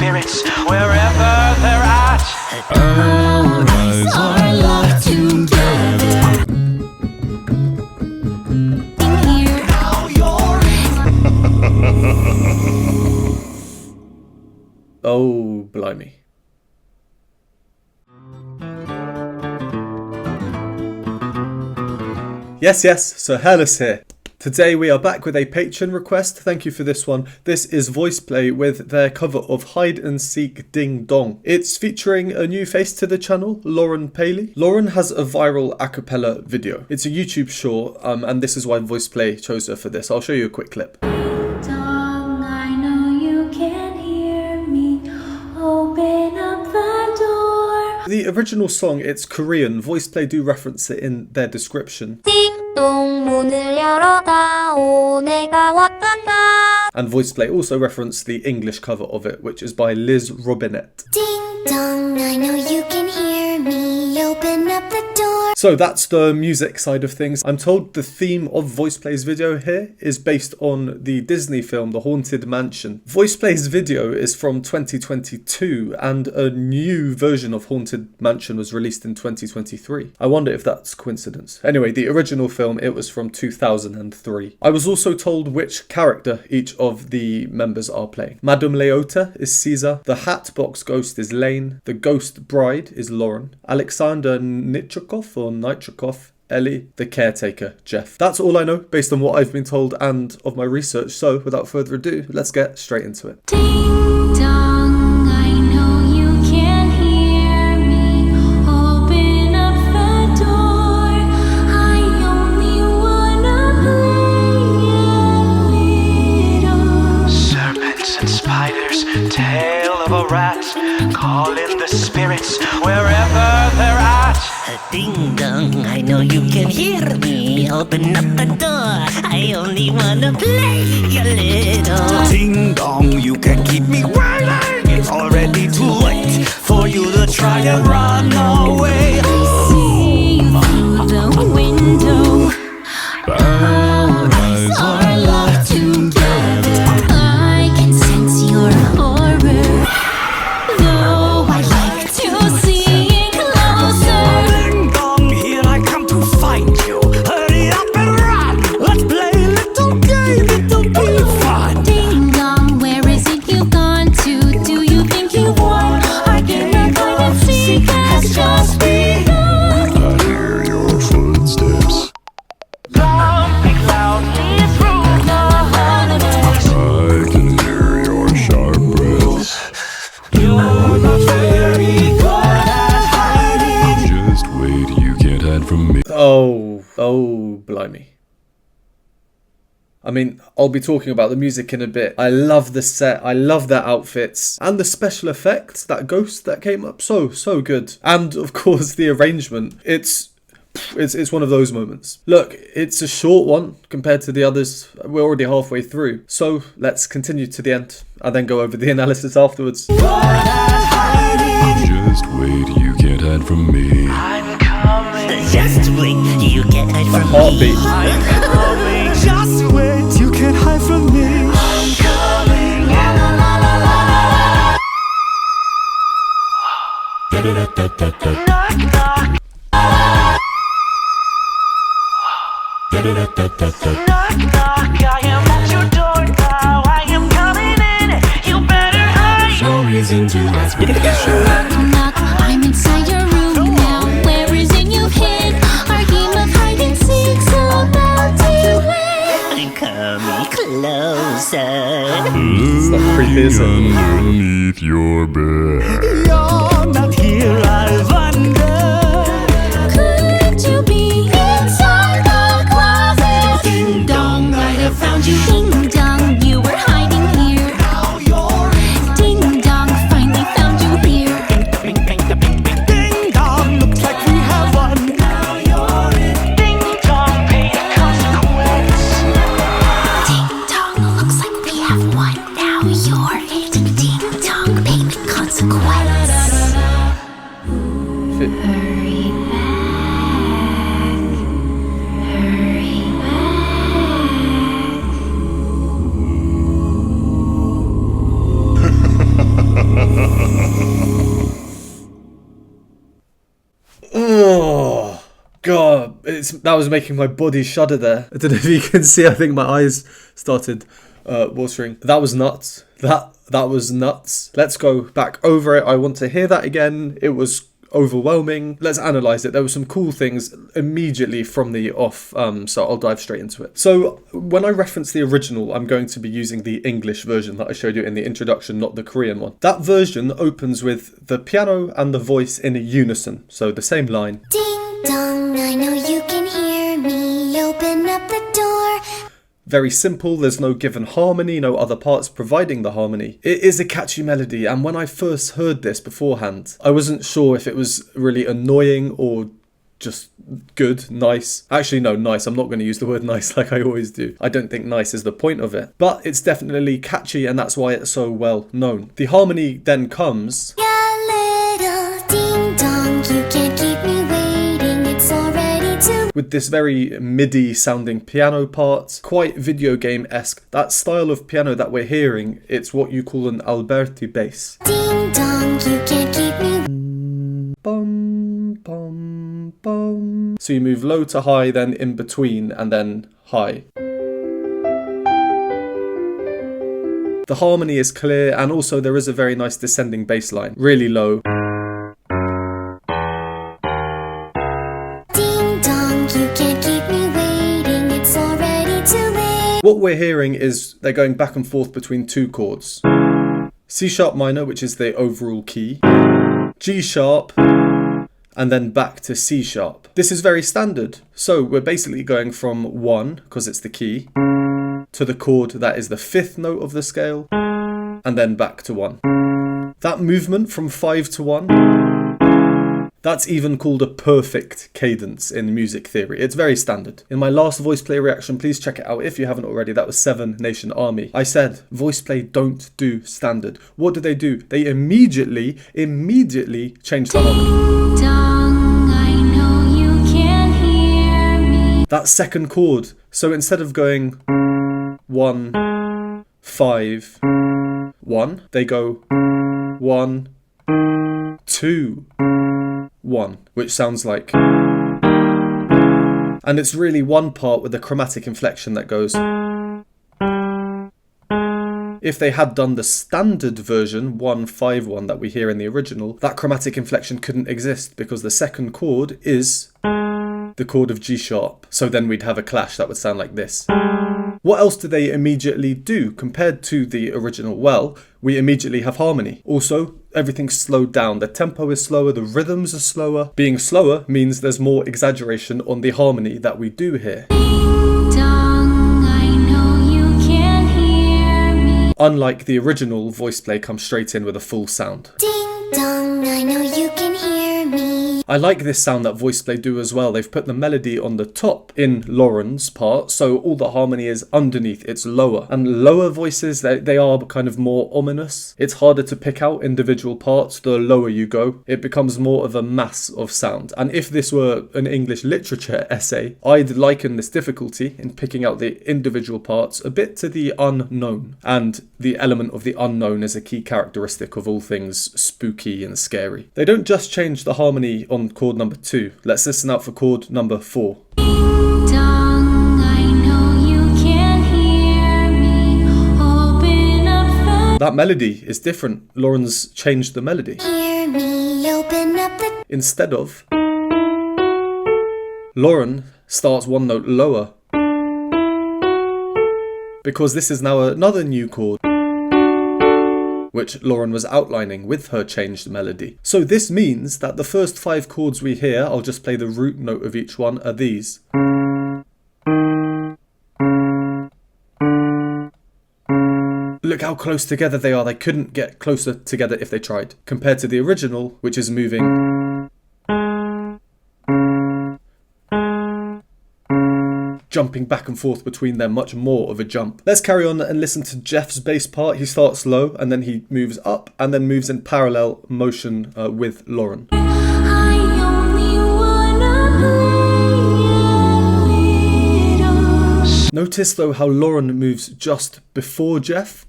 spirits wherever they're at. Our eyes are locked together. Here. Now you're Oh, blimey. Yes, so Hairless here. Today we are back with a Patreon request. Thank you for this one. This is VoicePlay with their cover of Hide and Seek Ding Dong. It's featuring a new face to the channel, Lauren Paley. Lauren has a viral a cappella video. It's a YouTube short, and this is why VoicePlay chose her for this. I'll show you a quick clip. Dong, I know you can hear me. Open up the door. The original song, it's Korean. VoicePlay do reference it in their description. 문을 열어다오 내가 왔단다. And VoicePlay also referenced the English cover of it, which is by Liz Robinette. Ding dong, I know you can hear me. Open up the door. So that's the music side of things. I'm told the theme of VoicePlay's video here is based on the Disney film The Haunted Mansion. VoicePlay's video is from 2022 and a new version of Haunted Mansion was released in 2023. I wonder if that's coincidence. Anyway, the original film, it was from 2003. I was also told which character each of the members are playing. Madame Leota is Caesar, the Hatbox Ghost is Lane, the Ghost Bride is Lauren, Alexander Nitrikov or Nitrikov, Ellie, the caretaker, Jeff. That's all I know based on what I've been told and of my research, so without further ado, let's get straight into it. Ding dong, I know you can hear me. Open up the door. I only wanna play a little. Serpents and spiders, tail of a rat, calling the spirits wherever they're at. Ding dong, I know you can hear me. Open up the door. I only wanna play a little. Ding dong, you can keep me waiting. It's already too late for you to try and run away. I see you through the window. Our eyes are locked together. I can sense your horror, though I like to see it closer. Ding dong, here I come to find you. Hurry up and run. Let's play a little game. It'll be fun. Ding dong, where is it you've gone to? Do you think you won? Our game of hide and seek has just begun. I hear your footsteps. Bumping loudly through the holidays. I can hear your sharp breaths. You're not very good at hiding. Just wait, you can't hide from me. Oh, blimey. I mean, I'll be talking about the music in a bit. I love the set, I love their outfits, and the special effects, that ghost that came up, so good. And of course the arrangement, it's one of those moments. Look, it's a short one compared to the others. We're already halfway through, so let's continue to the end and then go over the analysis afterwards. Just wait, you can't hide from me. I'm coming. Just wait, you can't hide from Heartbeat. me. I'm coming. Just wait, you can't hide from me. I'm coming. La, la, la, la, la, la. Knock, knock. Knock, knock. I am at your door now. I am coming in. You better hide. No reason to ask permission. Knock, I'm inside your room now. Where is it you've hid? Our game of hide and seek's about to end. Come closer. not creepy, is it? Underneath your bed. You're not here, I wonder. Could you be inside the closet? Ding dong, I have found you. Ding dong, you were hiding here. Now you're in. Ding dong, finally found you here. Ding dong, looks like we have won. Now you're in. Ding dong, pay the consequence. Ding dong, looks like we have won. Now you're it. Ding dong, pay the consequence. That was making my body shudder there. I don't know if you can see, I think my eyes started watering. That was nuts. That was nuts. Let's go back over it. I want to hear that again. It was overwhelming. Let's analyze it. There were some cool things immediately from the off, so I'll dive straight into it. So when I reference the original, I'm going to be using the English version that I showed you in the introduction, not the Korean one. That version opens with the piano and the voice in unison, so the same line. Ding dong, I know you can hear me. Open up the door. Very simple, there's no given harmony, no other parts providing the harmony. It is a catchy melody, and when I first heard this beforehand, I wasn't sure if it was really annoying or just good, nice. Actually, no, nice. I'm not going to use the word nice like I always do. I don't think nice is the point of it. But it's definitely catchy, and that's why it's so well known. The harmony then comes... Yeah, little ding dong, you can't keep me waiting. It's already too... with this very MIDI sounding piano part, quite video game-esque. That style of piano that we're hearing, it's what you call an Alberti bass. Ding dong, you can't keep me... Bum, bum, bum. So you move low to high, then in between, and then high. The harmony is clear, and also there is a very nice descending bass line. Really low. Ding dong, you can't keep me waiting. It's already too late. What we're hearing is they're going back and forth between two chords. C sharp minor, which is the overall key. G sharp, and then back to C sharp. This is very standard. So we're basically going from 1, because it's the key, to the chord that is the 5th note of the scale, and then back to 1. That movement from 5 to 1, that's even called a perfect cadence in music theory. It's very standard. In my last VoicePlay reaction, please check it out if you haven't already. That was 7 Nation Army. I said, VoicePlay don't do standard. What do? They immediately change the harmony. Ding dong, I know you can hear me. That second chord. So instead of going 1, 5, 1, they go 1, 2, 1, which sounds like... And it's really one part with a chromatic inflection that goes... If they had done the standard version, 1-5-1 that we hear in the original, that chromatic inflection couldn't exist because the second chord is the chord of G sharp. So then we'd have a clash that would sound like this. What else do they immediately do compared to the original? Well, we immediately have harmony. Also, everything's slowed down. The tempo is slower, the rhythms are slower. Being slower means there's more exaggeration on the harmony that we do here. Ding dong, I know you can hear me. Unlike the original, VoicePlay comes straight in with a full sound. Ding dong, I know you can hear me. I like this sound that VoicePlay do as well. They've put the melody on the top in Lauren's part, so all the harmony is underneath, it's lower. And lower voices, they are kind of more ominous. It's harder to pick out individual parts the lower you go. It becomes more of a mass of sound. And if this were an English literature essay, I'd liken this difficulty in picking out the individual parts a bit to the unknown. And the element of the unknown is a key characteristic of all things spooky and scary. They don't just change the harmony on chord number 2. Let's listen out for chord number 4. Ding dong, I know you can hear me. Open up the... That melody is different. Lauren's changed the melody. Hear me, open up the... Instead of, Lauren starts one note lower. Because this is now another new chord, which Lauren was outlining with her changed melody. So this means that the first 5 chords we hear, I'll just play the root note of each one, are these. Look how close together they are. They couldn't get closer together if they tried. Compared to the original, which is moving... jumping back and forth between them, much more of a jump. Let's carry on and listen to Jeff's bass part. He starts low and then he moves up and then moves in parallel motion with Lauren. I only wanna play a little. Notice though how Lauren moves just before Jeff.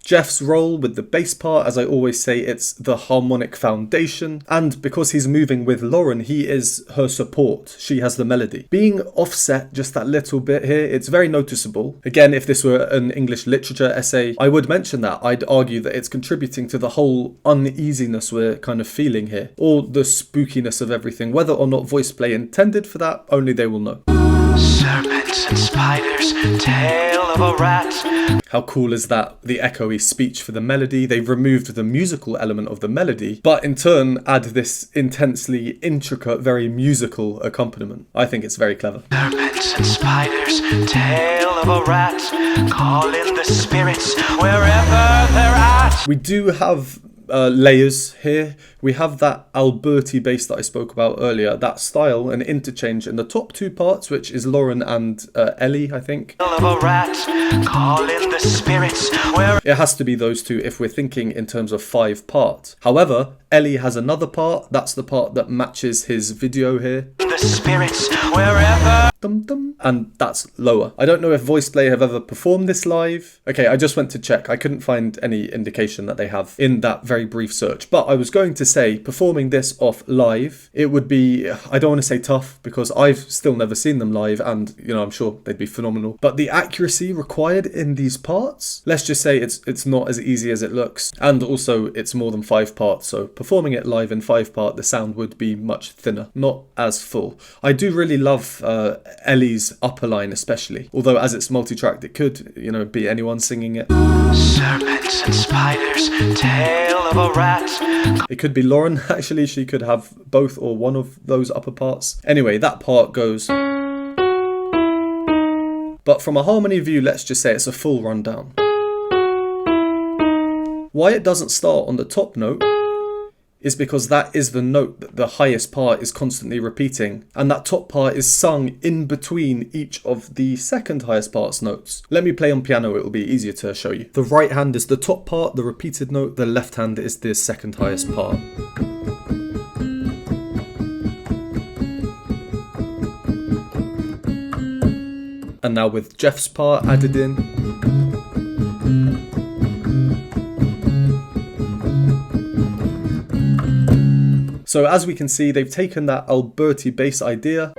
Jeff's role with the bass part, as I always say, it's the harmonic foundation, and because he's moving with Lauren, he is her support. She has the melody. Being offset just that little bit here, it's very noticeable. Again, if this were an English literature essay, I would mention that. I'd argue that it's contributing to the whole uneasiness we're kind of feeling here, or the spookiness of everything. Whether or not VoicePlay intended for that, only they will know. Serpents and spiders, tail of a rat. How cool is that? The echoey speech for the melody. They've removed the musical element of the melody, but in turn add this intensely intricate, very musical accompaniment. I think it's very clever. Serpents and spiders, tail of a rat. Call in the spirits wherever they're at. We do have layers here. We have that Alberti bass that I spoke about earlier, that style and interchange in the top two parts, which is Lauren and Ellie, I think. Of a rat. Call in the spirits where It has to be those two if we're thinking in terms of 5 parts. However, Ellie has another part. That's the part that matches his video here. the spirits wherever. Dum dum. And that's lower. I don't know if VoicePlay have ever performed this live. Okay, I just went to check. I couldn't find any indication that they have in that very brief search. But I was going to say, performing this off live, it would be, I don't want to say tough, because I've still never seen them live, and, you know, I'm sure they'd be phenomenal. But the accuracy required in these parts, let's just say it's not as easy as it looks. And also, it's more than 5 parts, so performing it live in 5 part, the sound would be much thinner, not as full. I do really love Ellie's upper line especially, although as it's multi-tracked it could, you know, be anyone singing it. Serpents and spiders, tail of a rat. It could be Lauren, actually, she could have both or one of those upper parts. Anyway, that part goes. But from a harmony view, let's just say it's a full rundown. Why it doesn't start on the top note is because that is the note that the highest part is constantly repeating, and that top part is sung in between each of the second highest part's notes. Let me play on piano, it will be easier to show you. The right hand is the top part, the repeated note, the left hand is the second highest part. And now with Jeff's part added in. So as we can see, they've taken that Alberti bass idea,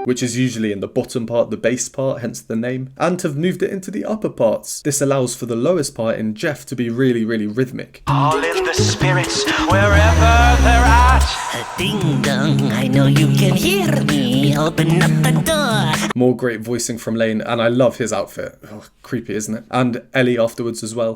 which is usually in the bottom part, the bass part, hence the name, and have moved it into the upper parts. This allows for the lowest part in Jeff to be really, really rhythmic. All in the spirits wherever they're at. Ding dong, I know you can hear me. Open up the door. More great voicing from Lane, and I love his outfit. Oh, creepy, isn't it? And Ellie afterwards as well.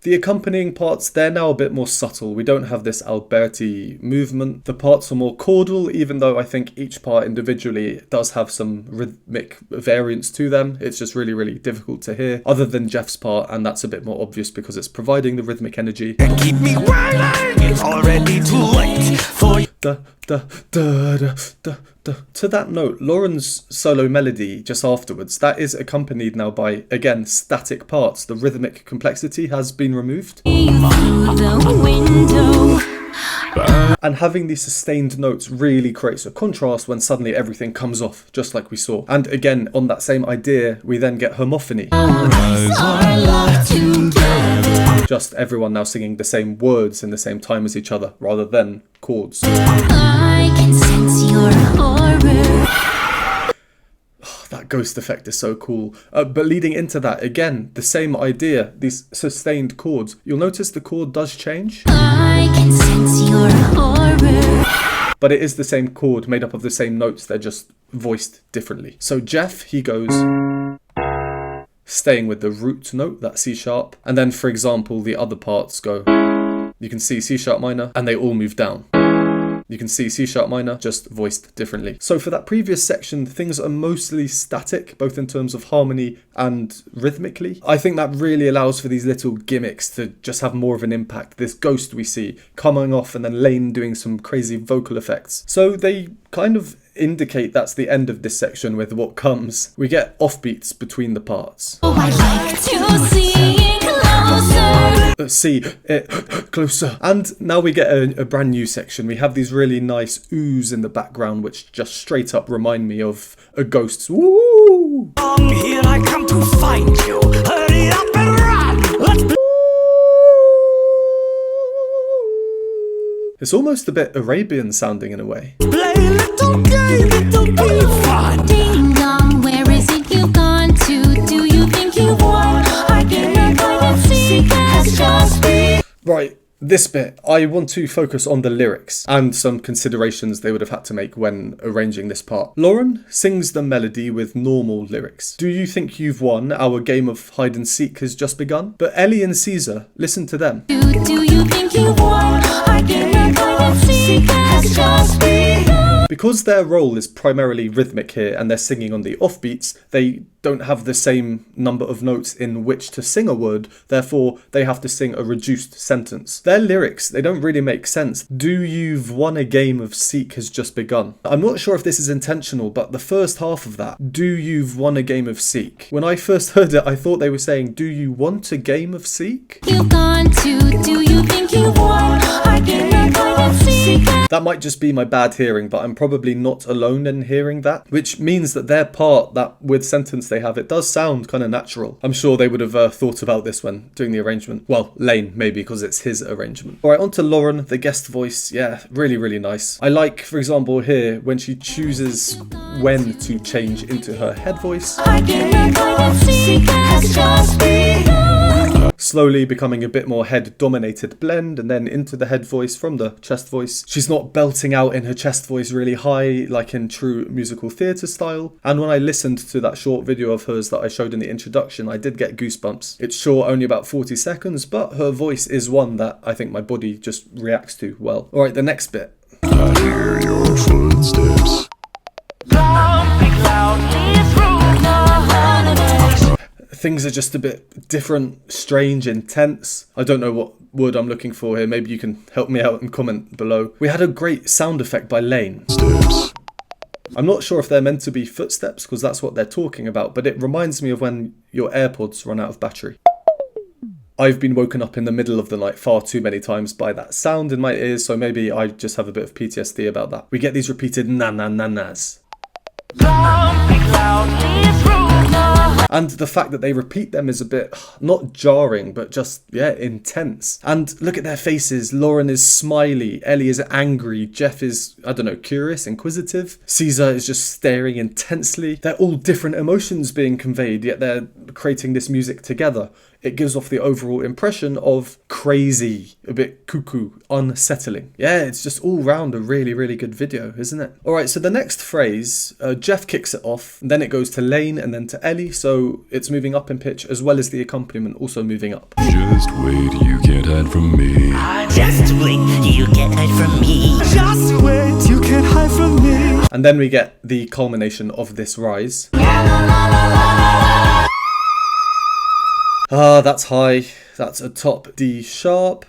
The accompanying parts, they're now a bit more subtle. We don't have this Alberti movement. The parts are more chordal, even though I think each part individually does have some rhythmic variance to them. It's just really, really difficult to hear, other than Jeff's part, and that's a bit more obvious because it's providing the rhythmic energy. Keep me waiting, it's already too late for you. Da, da, da, da, da, da. To that note, Lauren's solo melody just afterwards, that is accompanied now by, again, static parts. The rhythmic complexity has been removed. Through the window. And having these sustained notes really creates a contrast when suddenly everything comes off, just like we saw. And again, on that same idea, we then get homophony. Our love together. Just everyone now singing the same words in the same time as each other, rather than chords. I can sense your horror. That ghost effect is so cool. But leading into that, again, the same idea, these sustained chords. You'll notice the chord does change. I can sense your horror. But it is the same chord made up of the same notes, they're just voiced differently. So Jeff, he goes, staying with the root note, that C sharp. And then, for example, the other parts go, you can see C sharp minor, and they all move down. You can see C sharp minor, just voiced differently. So for that previous section, things are mostly static, both in terms of harmony and rhythmically. I think that really allows for these little gimmicks to just have more of an impact. This ghost we see coming off, and then Lane doing some crazy vocal effects. So they kind of indicate that's the end of this section with what comes. We get offbeats between the parts. Oh, I like to see it closer. See it closer. And now we get a brand new section. We have these really nice oohs in the background, which just straight up remind me of a ghost's woo. Here I come to find you. Hurry up. It's almost a bit Arabian sounding in a way. Play a little game, it'll be fun. Ding dong, where is it you gone to? Do you think you won? I cannot find a secret has just been. Right, this bit, I want to focus on the lyrics and some considerations they would have had to make when arranging this part. Lauren sings the melody with normal lyrics. Do you think you've won? Our game of hide and seek has just begun. But Ellie and Caesar, listen to them. Do you think you won? I cannot find a secret has just been. Because their role is primarily rhythmic here and they're singing on the offbeats, they don't have the same number of notes in which to sing a word, therefore they have to sing a reduced sentence. Their lyrics, they don't really make sense. Do you've won a game of seek has just begun. I'm not sure if this is intentional, but the first half of that, do you've won a game of seek. When I first heard it, I thought they were saying, do you want a game of seek? You've gone to, do you think you won? I cannot find a secret. That might just be my bad hearing, but I'm probably not alone in hearing that, which means that their part, that with sentence they have, it does sound kind of natural. I'm sure they would have thought about this when doing the arrangement. Well, Lane, maybe, because it's his arrangement. Alright, on to Lauren, the guest voice. Yeah, really, really nice. I like, for example, here, when she chooses when to change into her head voice. I cannot find a secret has just been. Slowly becoming a bit more head-dominated blend and then into the head voice from the chest voice. She's not belting out in her chest voice really high like in true musical theatre style. And when I listened to that short video of hers that I showed in the introduction, I did get goosebumps. It's short, only about 40 seconds, but her voice is one that I think my body just reacts to well. Alright, the next bit. I hear your footsteps. Things are just a bit different, strange, intense. I don't know what word I'm looking for here. Maybe you can help me out and comment below. We had a great sound effect by Lane. Steps. I'm not sure if they're meant to be footsteps because that's what they're talking about, but it reminds me of when your AirPods run out of battery. I've been woken up in the middle of the night far too many times by that sound in my ears, so maybe I just have a bit of PTSD about that. We get these repeated na-na-na-nas. And the fact that they repeat them is a bit, not jarring, but just, yeah, intense. And look at their faces. Lauren is smiley, Ellie is angry, Jeff is, I don't know, curious, inquisitive. Caesar is just staring intensely. They're all different emotions being conveyed, yet they're creating this music together. It gives off the overall impression of crazy, a bit cuckoo, unsettling. Yeah, it's just all round a really, really good video, isn't it? Alright, so the next phrase, Jeff kicks it off, then it goes to Lane and then to Ellie, so it's moving up in pitch as well as the accompaniment also moving up. Just wait, you can't hide from me. Just wait, you can't hide from me. Just wait, you can't hide from me. And then we get the culmination of this rise. Ah, that's high. That's a top D sharp,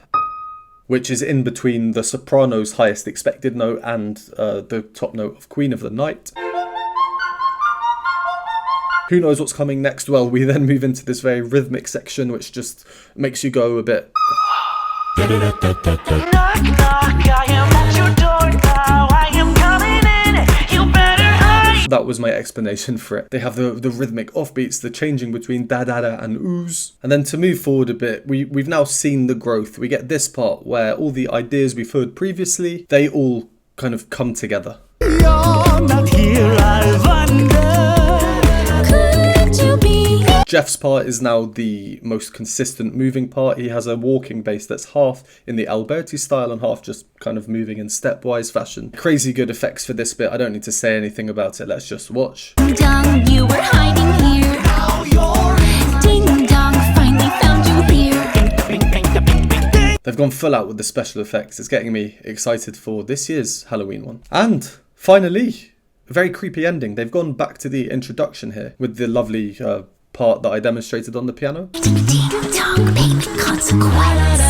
which is in between the soprano's highest expected note and the top note of Queen of the Night. Who knows what's coming next? Well, we then move into this very rhythmic section, which just makes you go a bit... Knock, knock, I am at your door now. I am coming in. You better hide. That was my explanation for it. They have the rhythmic offbeats, the changing between da-da-da and ooze. And then to move forward a bit, we've now seen the growth. We get this part where all the ideas we've heard previously, they all kind of come together. You're not here, I wonder. Could you be? Jeff's part is now the most consistent moving part. He has a walking bass that's half in the Alberti style and half just kind of moving in stepwise fashion. Crazy good effects for this bit. I don't need to say anything about it. Let's just watch. Ding dong, you were hiding here. Ding dong, finally found you here. They've gone full out with the special effects. It's getting me excited for this year's Halloween one. And finally, a very creepy ending. They've gone back to the introduction here with the lovely part that I demonstrated on the piano. Ding dong, baby, consequence.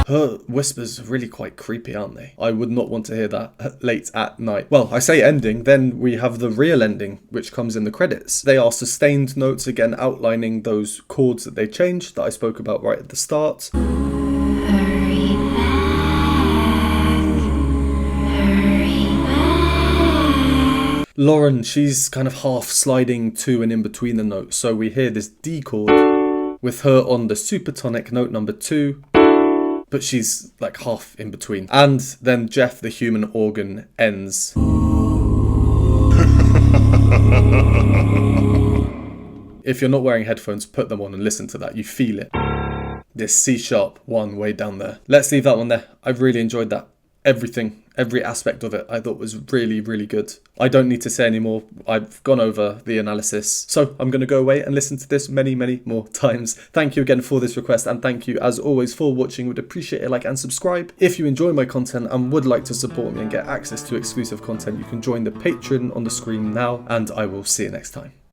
Her whispers are really quite creepy, aren't they? I would not want to hear that late at night. Well, I say ending, then we have the real ending, which comes in the credits. They are sustained notes, again outlining those chords that they changed that I spoke about right at the start. Hurry back. Lauren, she's kind of half sliding to and in between the notes, so we hear this D chord with her on the supertonic note number 2. but she's like half in between. And then Jeff the human organ ends. If you're not wearing headphones, put them on and listen to that. You feel it. This C-sharp one way down there. Let's leave that one there. I really enjoyed that. Everything, every aspect of it I thought was really, really good. I don't need to say any more. I've gone over the analysis. So I'm going to go away and listen to this many, many more times. Thank you again for this request, and thank you as always for watching. Would appreciate a like and subscribe. If you enjoy my content and would like to support me and get access to exclusive content, you can join the Patreon on the screen now, and I will see you next time.